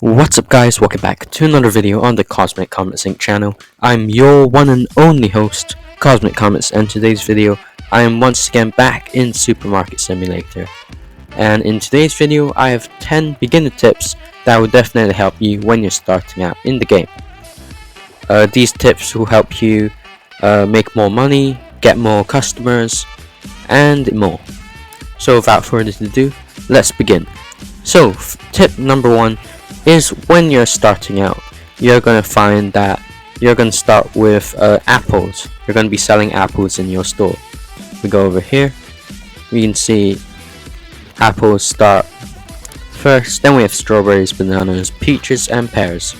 What's up guys, welcome back to another video on the Cosmic Comets Inc. channel. I'm your one and only host, Cosmic Comets, and today's video I am once again back in Supermarket Simulator. And in today's video I have 10 beginner tips that will definitely help you when you're starting out in the game. These tips will help you make more money, get more customers, and more. So without further ado, let's begin. So tip number 1 is when you're starting out, you're going to find that you're going to start with apples. You're going to be selling apples in your store. We go over here, we can see apples start first, then we have strawberries, bananas, peaches, and pears.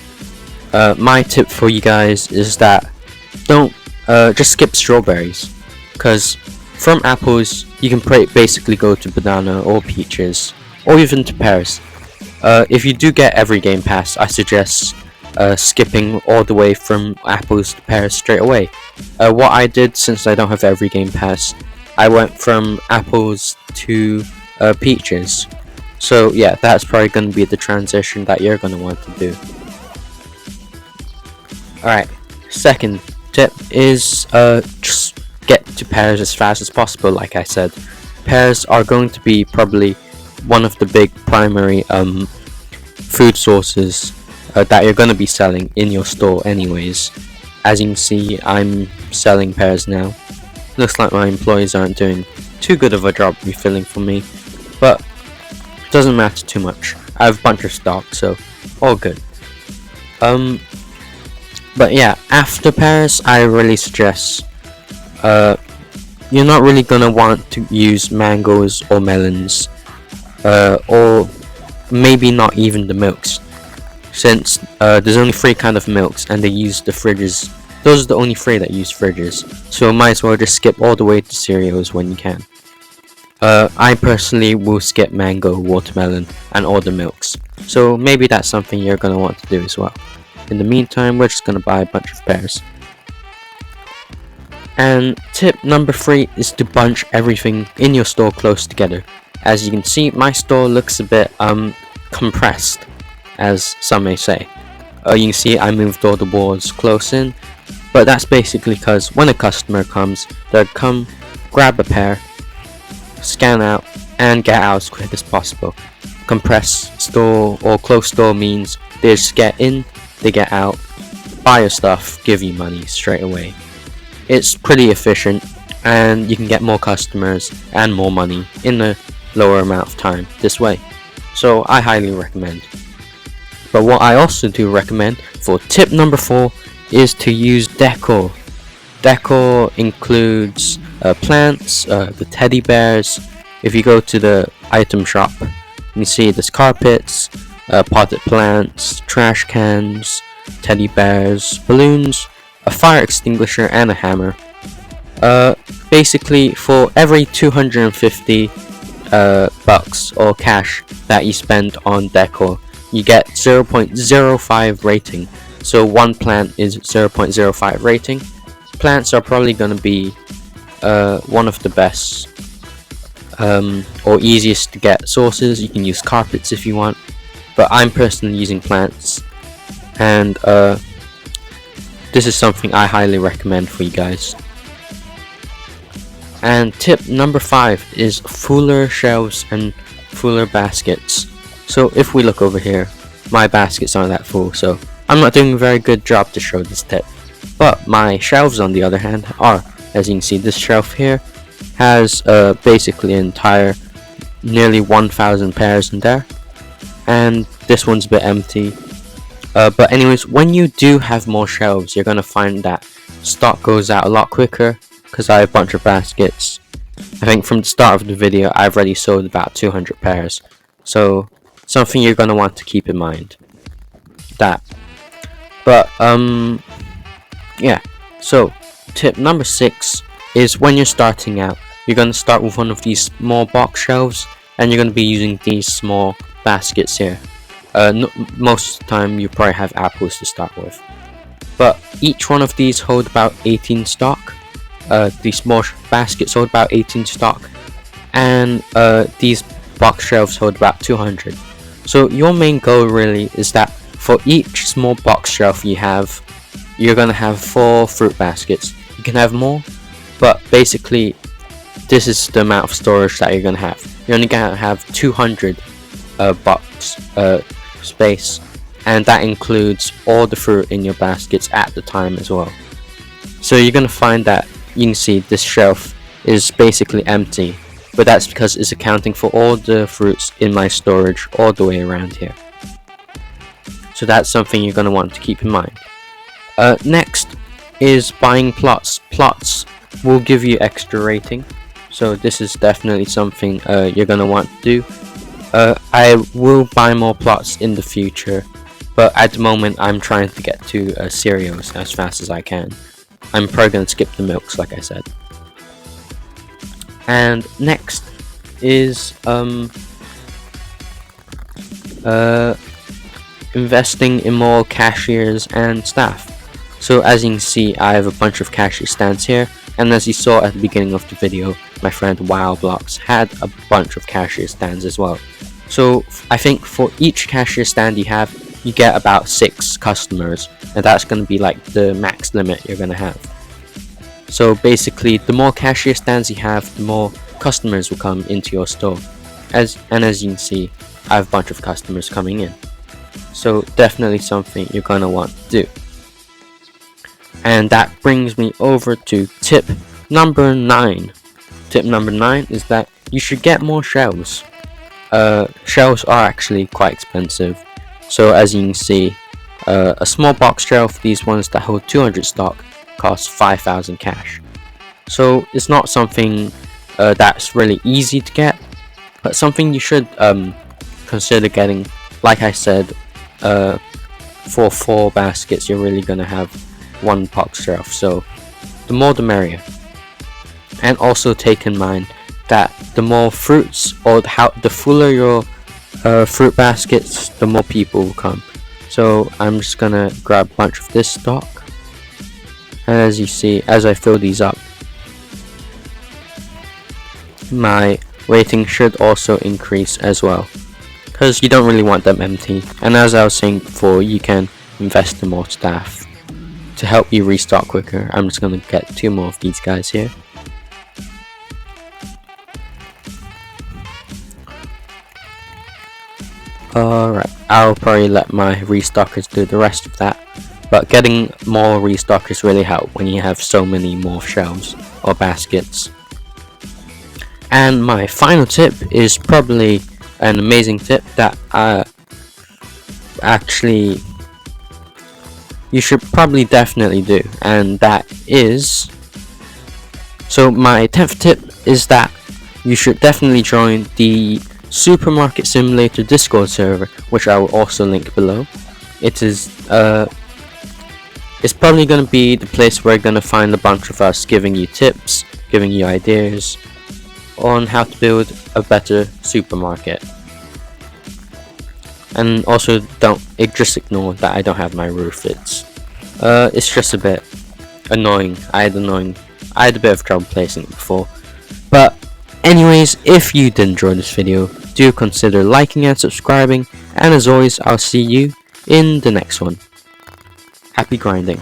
My tip for you guys is that don't just skip strawberries, because from apples you can basically go to banana or peaches or even to pears. If you do get every game pass, I suggest skipping all the way from apples to pears straight away. What I did, since I don't have every game pass, I went from apples to peaches. So yeah, that's probably going to be the transition that you're going to want to do. Alright, second tip is just get to pears as fast as possible. Like I said, pears are going to be probably one of the big primary food sources that you're going to be selling in your store anyways. As you can see, I'm selling pears now. Looks like my employees aren't doing too good of a job refilling for me, but it doesn't matter too much. I have a bunch of stock, so all good. But yeah, after pears, I really suggest you're not really gonna want to use mangoes or melons, or maybe not even the milks, since there's only 3 kind of milks and they use the fridges. Those are the only 3 that use fridges, so might as well just skip all the way to cereals when you can. I personally will skip mango, watermelon, and all the milks, so maybe that's something you're gonna want to do as well. In the meantime, we're just gonna buy a bunch of pears. And tip number 3 is to bunch everything in your store close together. As you can see, my store looks a bit compressed, as some may say. You can see I moved all the boards close in, but that's basically because when a customer comes, they'll come, grab a pair, scan out, and get out as quick as possible. Compressed store or close store means they just get in, they get out, buy your stuff, give you money straight away. It's pretty efficient, and you can get more customers and more money in a lower amount of time this way. So I highly recommend. But what I also do recommend for tip number 4 is to use decor. Decor includes plants, the teddy bears. If you go to the item shop, you see there's carpets, potted plants, trash cans, teddy bears, balloons, a fire extinguisher, and a hammer. Basically, for every 250 bucks or cash that you spend on decor, you get 0.05 rating. So one plant is 0.05 rating. Plants are probably going to be one of the best or easiest to get sources. You can use carpets if you want, but I'm personally using plants, and this is something I highly recommend for you guys. And tip number 5 is fuller shelves and fuller baskets. So if we look over here, my baskets aren't that full, so I'm not doing a very good job to show this tip. But my shelves, on the other hand, are. As you can see, this shelf here has basically an entire nearly 1,000 pears in there, and this one's a bit empty. But anyways, when you do have more shelves, you're gonna find that stock goes out a lot quicker, because I have a bunch of baskets. I think from the start of the video I've already sold about 200 pears, so something you're gonna want to keep in mind. That. But yeah, so tip number 6 is when you're starting out, you're gonna start with one of these small box shelves, and you're gonna be using these small baskets here. Most of the time you probably have apples to start with, but each one of these hold about 18 stock. These small baskets hold about 18 stock, and these box shelves hold about 200. So your main goal really is that for each small box shelf you have, you're gonna have 4 fruit baskets. You can have more, but basically this is the amount of storage that you're gonna have. You're only gonna have 200 box space, and that includes all the fruit in your baskets at the time as well. So you're gonna find that you can see this shelf is basically empty, but that's because it's accounting for all the fruits in my storage all the way around here. So that's something you're gonna want to keep in mind. Next is buying plots. Plots will give you extra rating, so this is definitely something you're gonna want to do. I will buy more plots in the future, but at the moment I'm trying to get to cereals as fast as I can. I'm probably gonna skip the milks, like I said. And next is investing in more cashiers and staff. So as you can see, I have a bunch of cashier stands here, and as you saw at the beginning of the video, my friend WowBlocks had a bunch of cashier stands as well. So I think for each cashier stand you have, you get about 6 customers, and that's going to be like the max limit you're going to have. So basically, the more cashier stands you have, the more customers will come into your store. As you can see, I have a bunch of customers coming in. So definitely something you're going to want to do. And that brings me over to tip number 9. Tip number 9 is that you should get more shelves. Shelves are actually quite expensive. So as you can see, a small box shelf, these ones that hold 200 stock, costs 5,000 cash. So it's not something that's really easy to get, but something you should consider getting. Like I said, for 4 baskets you're really gonna have 1 box shelf, so the more the merrier. And also take in mind that the more fruits, or the fuller your fruit baskets, the more people will come. So I'm just gonna grab a bunch of this stock, and as you see, as I fill these up, my rating should also increase as well, because you don't really want them empty. And as I was saying before, you can invest in more staff to help you restock quicker. I'm just gonna get 2 more of these guys here. Alright, I'll probably let my restockers do the rest of that, but getting more restockers really help when you have so many more shelves or baskets. And my final tip is probably an amazing tip that actually you should probably definitely do, and that is, so my 10th tip is that you should definitely join the Supermarket Simulator Discord server, which I will also link below. It is it's probably going to be the place where you're going to find a bunch of us giving you tips, giving you ideas on how to build a better supermarket. And also just ignore that I don't have my roof. It's just a bit annoying. I had a bit of trouble placing it before. But anyways, if you did enjoy this video, do consider liking and subscribing, and as always, I'll see you in the next one. Happy grinding.